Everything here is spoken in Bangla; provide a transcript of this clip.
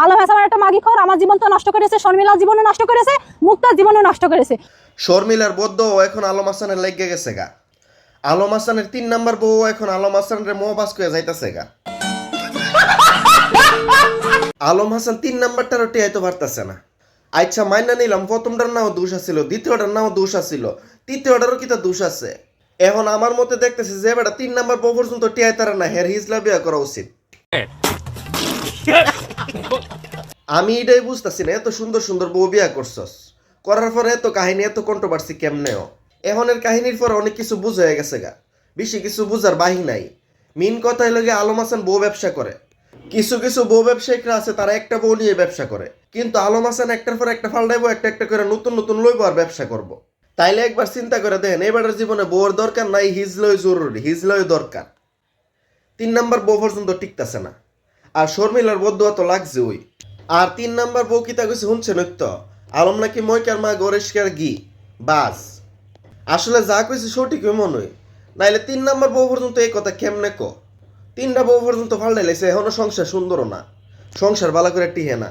আলম হাসান একটা মাগি খোর, আমার জীবন তো নষ্ট করেছে, শর্মিলার জীবনও নষ্ট করেছে, মুক্তার জীবনও নষ্ট করেছে। শর্মিলার বদ্ধ এখন আলম হাসানের লেগে গেছে গা। আলম হাসানের 3 নাম্বার বউ এখন আলম হাসানের মোহ বাস করে যাইতাছে গা। আলম হাসান 3 নাম্বারটারও টিয়াইতে পারতেছে না। আচ্ছা মাইনা নিলাম প্রথমটার নাও দোষ আছিল, দ্বিতীয়টার নাও দোষ আছিল, তৃতীয়টারও কি তা দোষ আছে। এখন আমার মতে দেখতেছে যে বেটা 3 নাম্বার বউ পর্যন্ত টিয়াইতারা না, হের হিজলা বিয়া করা উচিত। আমি এটাই বুঝতেছি না, এত সুন্দর সুন্দর বউ বিয়া করছস, করার পরে এত কাহিনী এত কন্ট্রোভার্সি কেমনেও। এখনের কাহিনীর পর অনেক কিছু বুঝ হয়ে গেছে গা, বেশি কিছু বুঝার বাহি নাই। মেন কথাই লাগে আলম হাসান বউ ব্যবসা করে। কিছু কিছু বউ ব্যবসায়িকরা আছে তারা একটা বউ নিয়ে ব্যবসা করে, কিন্তু আলম হাসান একটার পর একটা ফাল্টাইবো, একটা একটা করে নতুন নতুন লইবো আর ব্যবসা করব। তাইলে একবার চিন্তা করে দেখেন, এবারের জীবনে বউর দরকার নাই, হিজলই জরুরি, হিজলই দরকার। 3 নাম্বার বউ পর্যন্ত টিকতেছে না, আর শর্মিলার বদুয়া তো লাগছে ওই। আর 3 নাম্বার বউ কিতা কইছে শুনছেন তো, আলম নাকি ময়কার মা গরেশকার গি বাস। আসলে যা কইছে সঠিকই মনে হয়, নাইলে 3 নাম্বার বউ পর্যন্ত এই কথা কেমনে ক। 3টা বউ পর্যন্ত ফাল্টাই লাইছে, এখনো সংসার সুন্দরও না, সংসার ভালো করে টিহে না।